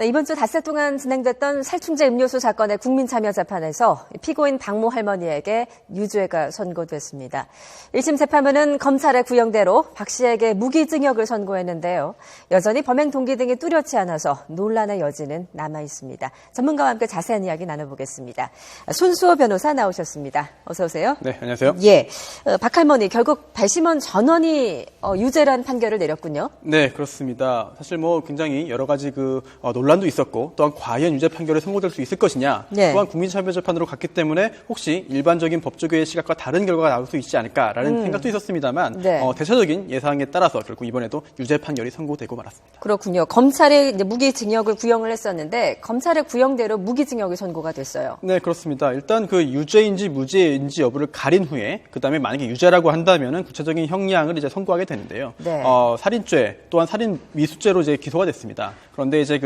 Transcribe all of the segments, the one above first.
네, 이번 주 닷새 동안 진행됐던 살충제 음료수 사건의 국민참여재판에서 피고인 박모 할머니에게 유죄가 선고됐습니다. 1심 재판부는 검찰의 구형대로 박 씨에게 무기징역을 선고했는데요. 여전히 범행 동기 등이 뚜렷지 않아서 논란의 여지는 남아있습니다. 전문가와 함께 자세한 이야기 나눠보겠습니다. 손수호 변호사 나오셨습니다. 어서 오세요. 네, 안녕하세요. 예, 박 할머니 결국 배심원 전원이 유죄란 판결을 내렸군요. 네, 그렇습니다. 사실 굉장히 여러 가지 논란도 있었고 또한 과연 유죄 판결에 선고될 수 있을 것이냐 네. 또한 국민참여재판으로 갔기 때문에 혹시 일반적인 법조계의 시각과 다른 결과가 나올 수 있지 않을까라는 생각도 있었습니다만 네. 대체적인 예상에 따라서 결국 이번에도 유죄 판결이 선고되고 말았습니다. 그렇군요. 검찰이 이제 무기징역을 구형을 했었는데 검찰의 구형대로 무기징역이 선고가 됐어요. 네, 그렇습니다. 일단 유죄인지 무죄인지 여부를 가린 후에 그다음에 만약에 유죄라고 한다면은 구체적인 형량을 이제 선고하게 되는데요. 네. 살인죄 또한 살인 미수죄로 이제 기소가 됐습니다. 그런데 이제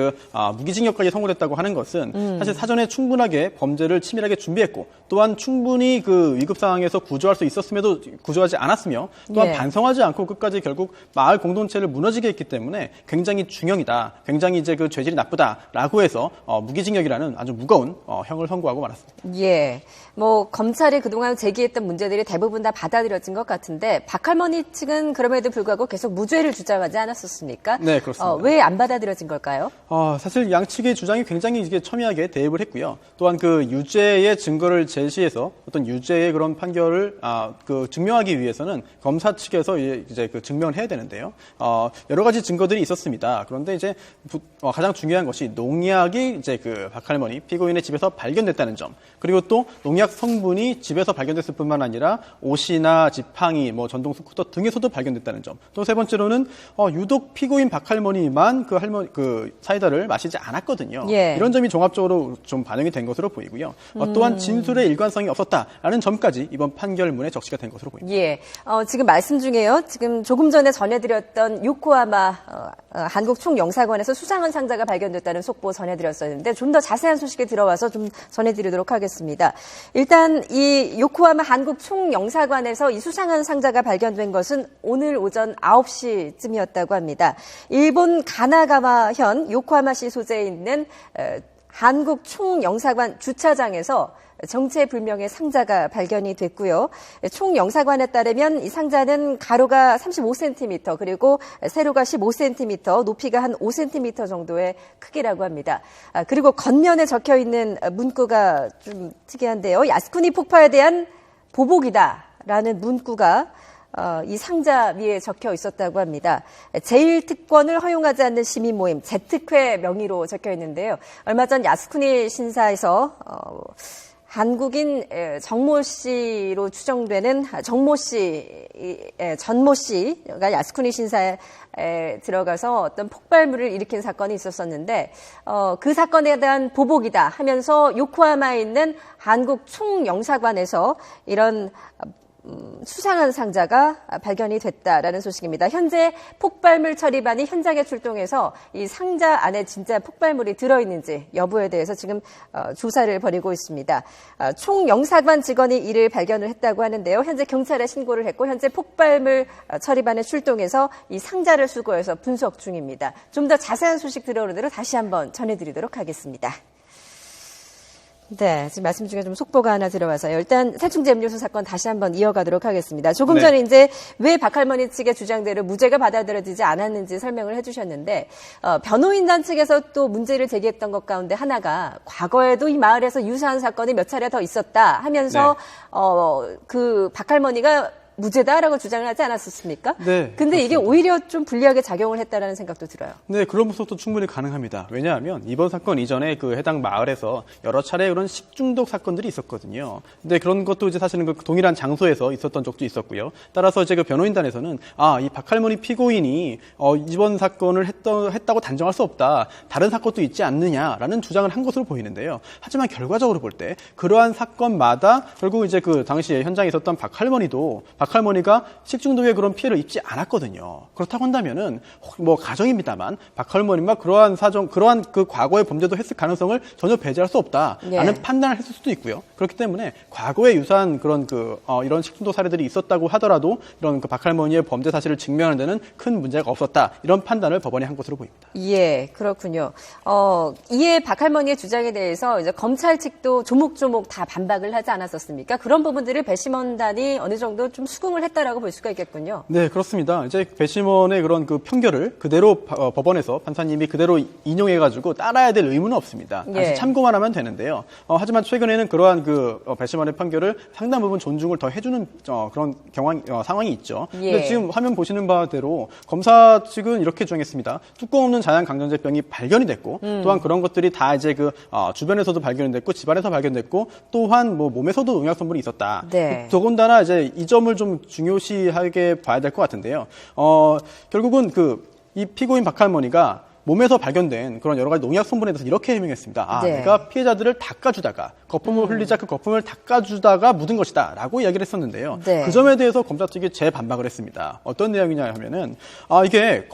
무기징역까지 선고됐다고 하는 것은 사실 사전에 충분하게 범죄를 치밀하게 준비했고 또한 충분히 위급 상황에서 구조할 수 있었음에도 구조하지 않았으며 또한 예. 반성하지 않고 끝까지 결국 마을 공동체를 무너지게 했기 때문에 굉장히 중형이다. 굉장히 이제 죄질이 나쁘다라고 해서 무기징역이라는 아주 무거운 형을 선고하고 말았습니다. 예. 검찰이 그동안 제기했던 문제들이 대부분 다 받아들여진 것 같은데 박 할머니 측은 그럼에도 불구하고 계속 무죄를 주장하지 않았었습니까? 네, 그렇습니다. 왜 안 받아들여진 걸까요? 사실 양측의 주장이 굉장히 이게 첨예하게 대입을 했고요. 또한 유죄의 증거를 제시해서 어떤 유죄의 그런 판결을 증명하기 위해서는 검사 측에서 이제 증명을 해야 되는데요. 여러 가지 증거들이 있었습니다. 그런데 이제 가장 중요한 것이 농약이 이제 박 할머니 피고인의 집에서 발견됐다는 점, 그리고 또 농약 성분이 집에서 발견됐을 뿐만 아니라 옷이나 지팡이, 전동 스쿠터 등에서도 발견됐다는 점. 또 세 번째로는 유독 피고인 박 할머니만 사이다를 마시지 않았거든요. 예. 이런 점이 종합적으로 좀 반영이 된 것으로 보이고요. 또한 진술의 일관성이 없었다라는 점까지 이번 판결문에 적시가 된 것으로 보입니다. 예. 지금 말씀 중에요. 지금 조금 전에 전해드렸던 요코하마 한국 총영사관에서 수상한 상자가 발견됐다는 속보 전해드렸었는데 좀 더 자세한 소식이 들어와서 좀 전해드리도록 하겠습니다. 일단 이 요코하마 한국 총영사관에서 이 수상한 상자가 발견된 것은 오늘 오전 9시쯤이었다고 합니다. 일본 가나가와현 요코하마시 소재에 있는 한국 총영사관 주차장에서 정체불명의 상자가 발견이 됐고요. 총영사관에 따르면 이 상자는 가로가 35cm 그리고 세로가 15cm, 높이가 한 5cm 정도의 크기라고 합니다. 그리고 겉면에 적혀있는 문구가 좀 특이한데요. 야스쿠니 폭파에 대한 보복이다라는 문구가 이 상자 위에 적혀 있었다고 합니다. 제1특권을 허용하지 않는 시민 모임 제특회 명의로 적혀 있는데요. 얼마 전 야스쿠니 신사에서 한국인 정모 씨로 추정되는 전모 씨가 야스쿠니 신사에 들어가서 어떤 폭발물을 일으킨 사건이 있었었는데 그 사건에 대한 보복이다 하면서 요코하마에 있는 한국 총영사관에서 이런 수상한 상자가 발견이 됐다라는 소식입니다. 현재 폭발물 처리반이 현장에 출동해서 이 상자 안에 진짜 폭발물이 들어있는지 여부에 대해서 지금 조사를 벌이고 있습니다. 총영사관 직원이 이를 발견을 했다고 하는데요. 현재 경찰에 신고를 했고 현재 폭발물 처리반에 출동해서 이 상자를 수거해서 분석 중입니다. 좀 더 자세한 소식 들어오는 대로 다시 한번 전해드리도록 하겠습니다. 네, 지금 말씀 중에 좀 속보가 하나 들어와서요. 일단 살충제 음료수 사건 다시 한번 이어가도록 하겠습니다. 조금 전에 이제 왜 박 할머니 측의 주장대로 무죄가 받아들여지지 않았는지 설명을 해주셨는데 변호인단 측에서 또 문제를 제기했던 것 가운데 하나가 과거에도 이 마을에서 유사한 사건이 몇 차례 더 있었다 하면서 박 할머니가 무죄다라고 주장을 하지 않았었습니까? 네. 근데 이게 오히려 좀 불리하게 작용을 했다라는 생각도 들어요. 네, 그런 분석도 충분히 가능합니다. 왜냐하면 이번 사건 이전에 해당 마을에서 여러 차례 그런 식중독 사건들이 있었거든요. 근데 그런 것도 이제 사실은 동일한 장소에서 있었던 적도 있었고요. 따라서 이제 변호인단에서는 이 박 할머니 피고인이 이번 사건을 했다고 단정할 수 없다. 다른 사건도 있지 않느냐라는 주장을 한 것으로 보이는데요. 하지만 결과적으로 볼 때 그러한 사건마다 결국 이제 당시에 현장에 있었던 박 박 할머니가 식중독의 그런 피해를 입지 않았거든요. 그렇다고 한다면은 뭐 가정입니다만 박 할머니가 그러한 그 과거의 범죄도 했을 가능성을 전혀 배제할 수 없다라는 판단을 했을 수도 있고요. 그렇기 때문에 과거에 유사한 그런 이런 식중독 사례들이 있었다고 하더라도 이런 그 박 할머니의 범죄 사실을 증명하는 데는 큰 문제가 없었다. 이런 판단을 법원이 한 것으로 보입니다. 예, 그렇군요. 이에 박 할머니의 주장에 대해서 이제 검찰 측도 조목조목 다 반박을 하지 않았었습니까? 그런 부분들을 배심원단이 어느 정도 좀 수긍을 했다라고 볼 수가 있겠군요. 네, 그렇습니다. 이제 배심원의 그런 그 판결을 그대로 법원에서 판사님이 그대로 인용해가지고 따라야 될 의무는 없습니다. 다시 참고만 하면 되는데요. 하지만 최근에는 그러한 배심원의 판결을 상당 부분 존중을 더 해주는 그런 상황이 있죠. 근데 지금 화면 보시는 바대로 검사 측은 이렇게 주장했습니다. 뚜껑 없는 자양 강정제병이 발견이 됐고 또한 그런 것들이 다 이제 주변에서도 발견이 됐고 집안에서 발견됐고 또한 뭐 몸에서도 농약 성분이 있었다. 네. 더군다나 이제 이 점을 좀 중요시하게 봐야 될 것 같은데요. 결국은 이 피고인 박 할머니가 몸에서 발견된 그런 여러 가지 농약 성분에 대해서 이렇게 해명했습니다. 내가 피해자들을 닦아주다가 거품을 흘리자 그 거품을 닦아주다가 묻은 것이다 라고 이야기를 했었는데요. 그 점에 대해서 검사 측이 재반박을 했습니다. 어떤 내용이냐 하면은 이게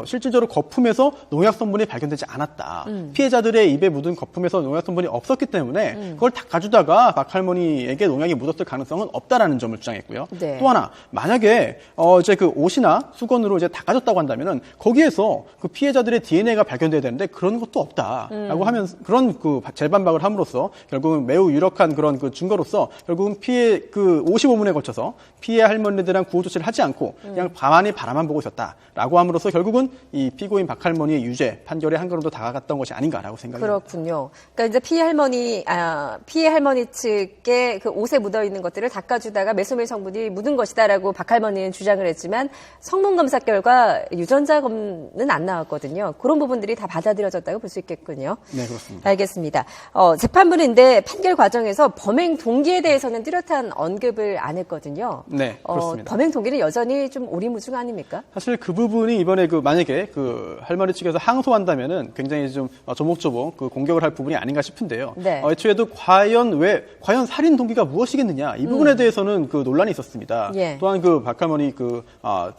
실질적으로 거품에서 농약 성분이 발견되지 않았다. 피해자들의 입에 묻은 거품에서 농약 성분이 없었기 때문에 그걸 닦아주다가 박 할머니에게 농약이 묻었을 가능성은 없다라는 점을 주장했고요. 또 하나 만약에 이제 그 옷이나 수건으로 이제 닦아줬다고 한다면은 거기에서 그 피해자들의 DNA가 발견돼야 되는데 그런 것도 없다라고 하면 그런 재반박을 함으로써 결국은 매우 유력한 그런 증거로서 결국은 55분에 걸쳐서 피해 할머니에 대한 구호 조치를 하지 않고 그냥 가만히 바라만 보고 있었다라고 함으로써 결국은 이 피고인 박 할머니의 유죄 판결에 한 걸음 더 다가갔던 것이 아닌가라고 생각합니다. 그렇군요. 그러니까 이제 피해 할머니 측의 그 옷에 묻어 있는 것들을 닦아주다가 메소밀 성분이 묻은 것이다라고 박 할머니는 주장을 했지만 성분 검사 결과 유전자 검은 안 나왔거든요. 그런 부분들이 다 받아들여졌다고 볼 수 있겠군요. 네, 그렇습니다. 알겠습니다. 재판부인데 판결 과정에서 범행 동기에 대해서는 뚜렷한 언급을 안 했거든요. 네, 그렇습니다. 범행 동기는 여전히 좀 오리무중 아닙니까? 사실 그 부분이 이번에 만약에 할머니 측에서 항소한다면은 굉장히 좀 조목조목 공격을 할 부분이 아닌가 싶은데요. 네. 애초에도 과연 살인 동기가 무엇이겠느냐 이 부분에 대해서는 논란이 있었습니다. 또한 박 할머니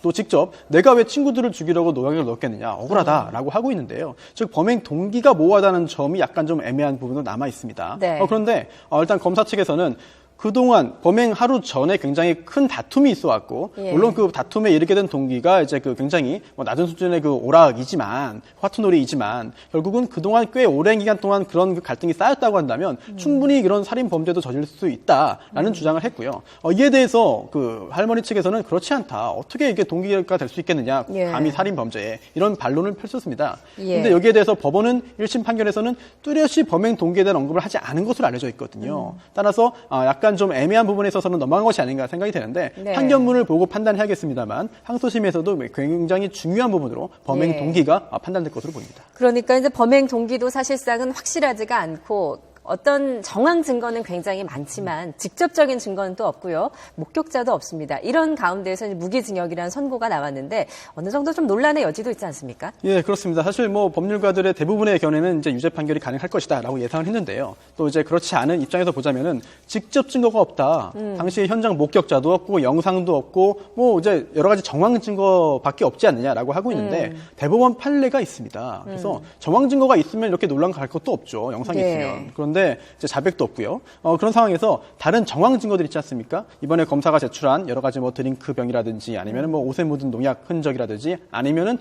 또 직접 내가 왜 친구들을 죽이려고 농약을 넣었겠느냐 억울하다라고 하고 있는데요. 즉 범행 동기가 모호하다는 점이 약간 좀 애매한 부분도 남아 있습니다. 네. 그런데 일단 검사 측에서는 그동안 범행 하루 전에 굉장히 큰 다툼이 있어왔고, 물론 그 다툼에 이르게 된 동기가 이제 굉장히 낮은 수준의 오락이지만, 화투놀이이지만, 결국은 그동안 꽤 오랜 기간 동안 그런 갈등이 쌓였다고 한다면, 충분히 이런 살인 범죄도 저질 수 있다라는 주장을 했고요. 이에 대해서 할머니 측에서는 그렇지 않다. 어떻게 이게 동기가 될 수 있겠느냐. 감히 살인 범죄에. 이런 반론을 펼쳤습니다. 그런데 여기에 대해서 법원은 1심 판결에서는 뚜렷이 범행 동기에 대한 언급을 하지 않은 것으로 알려져 있거든요. 따라서 약간 좀 애매한 부분에 있어서는 넘어간 것이 아닌가 생각이 되는데 판결문을 보고 판단해야겠습니다만 항소심에서도 굉장히 중요한 부분으로 범행 동기가 판단될 것으로 보입니다. 그러니까 이제 범행 동기도 사실상은 확실하지가 않고 어떤 정황 증거는 굉장히 많지만 직접적인 증거는 또 없고요. 목격자도 없습니다. 이런 가운데에서 무기징역이라는 선고가 나왔는데 어느 정도 좀 논란의 여지도 있지 않습니까? 예, 그렇습니다. 사실 법률가들의 대부분의 견해는 이제 유죄 판결이 가능할 것이다라고 예상을 했는데요. 또 이제 그렇지 않은 입장에서 보자면은 직접 증거가 없다. 당시 현장 목격자도 없고 영상도 없고 이제 여러 가지 정황 증거밖에 없지 않느냐라고 하고 있는데 대법원 판례가 있습니다. 그래서 정황 증거가 있으면 이렇게 논란가 갈 것도 없죠. 영상이 있으면. 그런데 이제 자백도 없고요. 그런 상황에서 다른 정황 증거들 있지 않습니까? 이번에 검사가 제출한 여러 가지 드링크병이라든지 아니면 옷에 묻은 농약 흔적이라든지 아니면은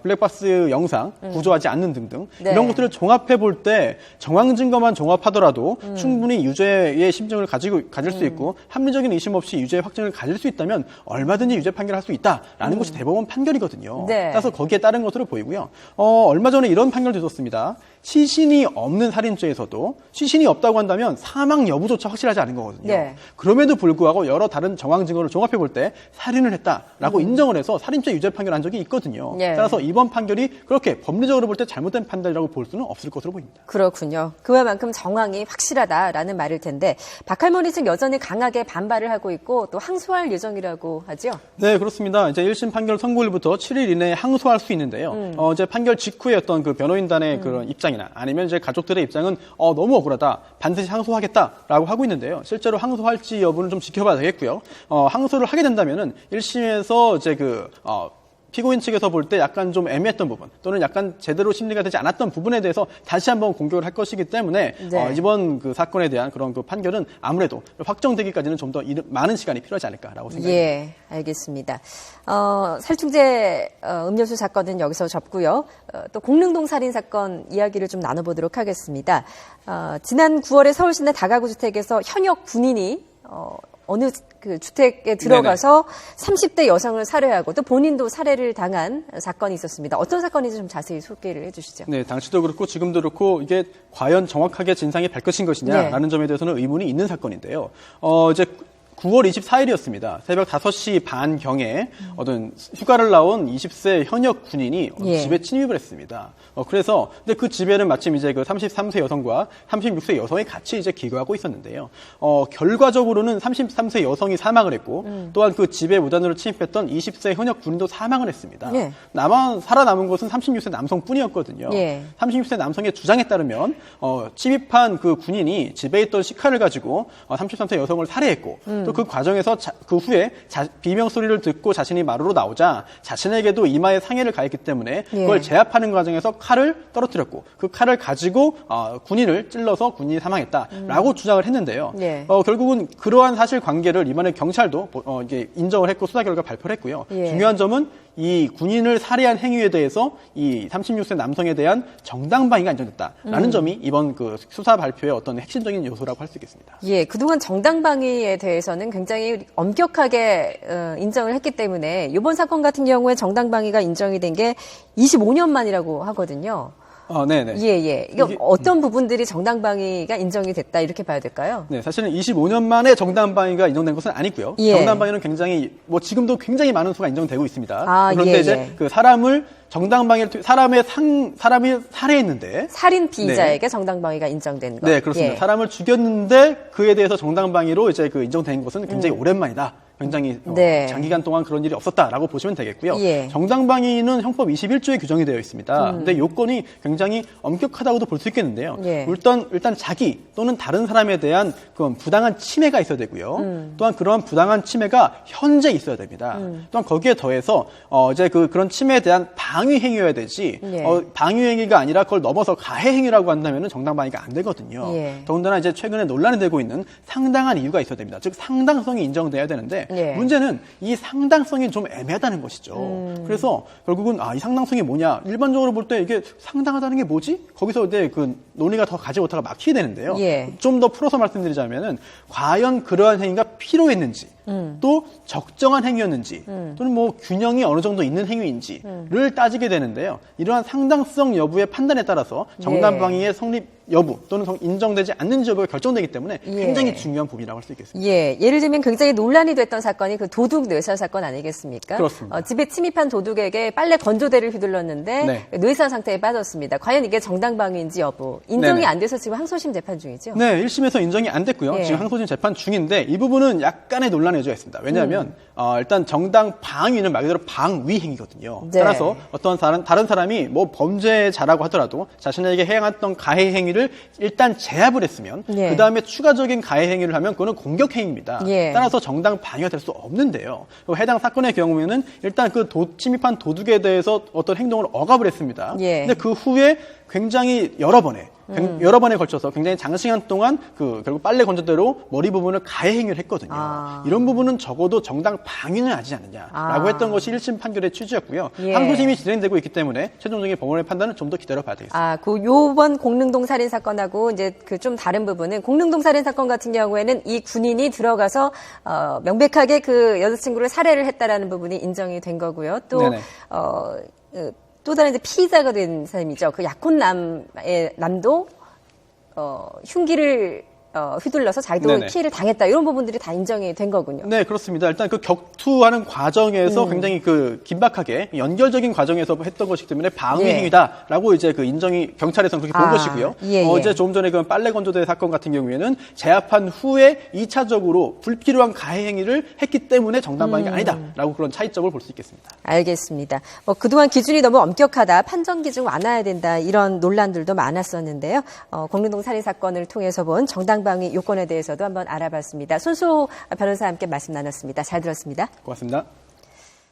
블랙박스 영상 구조하지 않는 등등 이런 것들을 종합해 볼 때 정황 증거만 종합하더라도 충분히 유죄의 심증을 가질 수 있고 합리적인 의심 없이 유죄의 확증을 가질 수 있다면 얼마든지 유죄 판결할 수 있다라는 것이 대법원 판결이거든요. 따라서 거기에 따른 것으로 보이고요. 얼마 전에 이런 판결도 있었습니다. 시신이 없는 살인죄에서도 시신이 없다고 한다면 사망 여부조차 확실하지 않은 거거든요. 그럼에도 불구하고 여러 다른 정황 증거를 종합해 볼 때 살인을 했다라고 인정을 해서 살인죄 유죄 판결한 적이 있거든요. 따라서 이번 판결이 그렇게 법리적으로 볼 때 잘못된 판단이라고 볼 수는 없을 것으로 보입니다. 그렇군요. 그만큼 정황이 확실하다라는 말일 텐데 박 할머니 측 여전히 강하게 반발을 하고 있고 또 항소할 예정이라고 하죠? 네, 그렇습니다. 이제 1심 판결 선고일부터 7일 이내에 항소할 수 있는데요. 이제 판결 직후에 어떤 변호인단의 그런 입장이나 아니면 이제 가족들의 입장은 너무 억울하다. 반드시 항소하겠다라고 하고 있는데요. 실제로 항소할지 여부는 좀 지켜봐야 되겠고요. 항소를 하게 된다면은 1심에서 이제 피고인 측에서 볼 때 약간 좀 애매했던 부분 또는 약간 제대로 심리가 되지 않았던 부분에 대해서 다시 한번 공격을 할 것이기 때문에 네. 이번 그 사건에 대한 그런 그 판결은 아무래도 확정되기까지는 좀 더 많은 시간이 필요하지 않을까라고 생각합니다. 예, 알겠습니다. 살충제 음료수 사건은 여기서 접고요. 또 공릉동 살인 사건 이야기를 좀 나눠보도록 하겠습니다. 지난 9월에 서울시내 다가구 주택에서 현역 군인이 어느 그 주택에 들어가서 30대 여성을 살해하고 또 본인도 살해를 당한 사건이 있었습니다. 어떤 사건인지 좀 자세히 소개를 해주시죠. 네, 당시도 그렇고 지금도 그렇고 이게 과연 정확하게 진상이 밝혀진 것이냐라는 네. 점에 대해서는 의문이 있는 사건인데요. 이제 9월 24일이었습니다. 새벽 5시 반경에 어떤 휴가를 나온 20세 현역 군인이 예. 집에 침입을 했습니다. 그래서 근데 그 집에는 마침 이제 그 33세 여성과 36세 여성이 같이 이제 기거하고 있었는데요. 결과적으로는 33세 여성이 사망을 했고 또한 그 집에 무단으로 침입했던 20세 현역 군인도 사망을 했습니다. 예. 살아남은 것은 36세 남성뿐이었거든요. 예. 36세 남성의 주장에 따르면 침입한 그 군인이 집에 있던 시칼을 가지고 33세 여성을 살해했고 또 그 과정에서 그 후에 비명 소리를 듣고 자신이 마루로 나오자 자신에게도 이마에 상해를 가했기 때문에 그걸 제압하는 과정에서 칼을 떨어뜨렸고 그 칼을 가지고 군인을 찔러서 군인이 사망했다라고 주장을 했는데요. 예. 결국은 그러한 사실관계를 이번에 경찰도 이게 인정을 했고 수사 결과 발표를 했고요. 예. 중요한 점은 이 군인을 살해한 행위에 대해서 이 36세 남성에 대한 정당방위가 인정됐다라는 점이 이번 그 수사 발표의 어떤 핵심적인 요소라고 할 수 있겠습니다. 예, 그동안 정당방위에 대해서는 굉장히 엄격하게 인정을 했기 때문에 이번 사건 같은 경우에 정당방위가 인정이 된 게 25년 만이라고 하거든요. 네네. 예. 이게 어떤 부분들이 정당방위가 인정이 됐다 이렇게 봐야 될까요? 네, 사실은 25년 만에 정당방위가 인정된 것은 아니고요. 예. 정당방위는 굉장히 지금도 굉장히 많은 수가 인정되고 있습니다. 그런데 예, 이제 그 사람이 살해했는데 살인 피의자에게 정당방위가 인정된 것. 네, 그렇습니다. 예. 사람을 죽였는데 그에 대해서 정당방위로 이제 그 인정된 것은 굉장히 오랜만이다. 굉장히 네. 장기간 동안 그런 일이 없었다라고 보시면 되겠고요. 예. 정당방위는 형법 21조에 규정이 되어 있습니다. 근데 요건이 굉장히 엄격하다고도 볼 수 있겠는데요. 예. 일단 자기 또는 다른 사람에 대한 그런 부당한 침해가 있어야 되고요. 또한 그러한 부당한 침해가 현재 있어야 됩니다. 또한 거기에 더해서 이제 그런 침해에 대한 방위 행위여야 되지. 예. 방위 행위가 아니라 그걸 넘어서 가해 행위라고 한다면은 정당방위가 안 되거든요. 예. 더군다나 이제 최근에 논란이 되고 있는 상당한 이유가 있어야 됩니다. 즉 상당성이 인정돼야 되는데 예. 문제는 이 상당성이 좀 애매하다는 것이죠. 그래서 결국은 이 상당성이 뭐냐? 일반적으로 볼 때 이게 상당하다는 게 뭐지? 거기서 이제 그 논의가 더 가지 못하가 막히게 되는데요. 예. 좀 더 풀어서 말씀드리자면은 과연 그러한 행위가 필요했는지 또 적정한 행위였는지 또는 뭐 균형이 어느 정도 있는 행위인지를 따지게 되는데요. 이러한 상당성 여부의 판단에 따라서 정당방위의 성립 여부 또는 인정되지 않는지 여부가 결정되기 때문에 굉장히 중요한 부분이라고 할 수 있겠습니다. 예, 예를 들면 굉장히 논란이 됐던 사건이 그 도둑 뇌사 사건 아니겠습니까? 그렇습니다. 집에 침입한 도둑에게 빨래 건조대를 휘둘렀는데 네. 뇌사 상태에 빠졌습니다. 과연 이게 정당방위인지 여부 인정이 네네. 안 돼서 지금 항소심 재판 중이죠? 네, 1심에서 인정이 안 됐고요. 예. 지금 항소심 재판 중인데 이 부분은 약간의 논란이 해져 있습니다. 왜냐하면 일단 정당 방위는 말 그대로 방위 행위거든요. 네. 따라서 어떤 다른 사람이 뭐 범죄자라고 하더라도 자신에게 행했던 가해 행위를 일단 제압을 했으면 예. 그 다음에 추가적인 가해 행위를 하면 그거는 공격 행위입니다. 예. 따라서 정당 방위가 될 수 없는데요. 해당 사건의 경우에는 일단 그 침입한 도둑에 대해서 어떤 행동을 억압을 했습니다. 예. 근데 그 후에 굉장히 여러 번에 걸쳐서 굉장히 장시간 동안 결국 빨래 건조대로 머리 부분을 가해 행위를 했거든요. 이런 부분은 적어도 정당 방위는 아니지 않느냐라고 했던 것이 1심 판결의 취지였고요. 예. 항소심이 진행되고 있기 때문에 최종적인 법원의 판단은 좀 더 기다려봐야 되겠습니다. 요번 공릉동 살인 사건하고 이제 그 좀 다른 부분은 공릉동 살인 사건 같은 경우에는 이 군인이 들어가서 명백하게 그 여자친구를 살해를 했다라는 부분이 인정이 된 거고요. 또 네네. 또 다른 이제 피의자가 된 사람이죠. 그 약혼남의 남도 흉기를 휘둘러서 자기도 네네. 피해를 당했다 이런 부분들이 다 인정이 된 거군요. 네, 그렇습니다. 일단 그 격투하는 과정에서 굉장히 그 긴박하게 연결적인 과정에서 했던 것이기 때문에 방위 예. 행위다라고 이제 그 인정이 경찰에서는 그렇게 본 것이고요. 예, 예. 어제 조금 전에 그 빨래 건조대 사건 같은 경우에는 제압한 후에 2차적으로 불필요한 가해 행위를 했기 때문에 정당 방위가 아니다라고 그런 차이점을 볼 수 있겠습니다. 알겠습니다. 그동안 기준이 너무 엄격하다, 판정 기준 완화해야 된다 이런 논란들도 많았었는데요. 공릉동 살인 사건을 통해서 본 정당방위 요건에 대해서도 한번 알아봤습니다. 손수호 변호사와 함께 말씀 나눴습니다. 잘 들었습니다. 고맙습니다.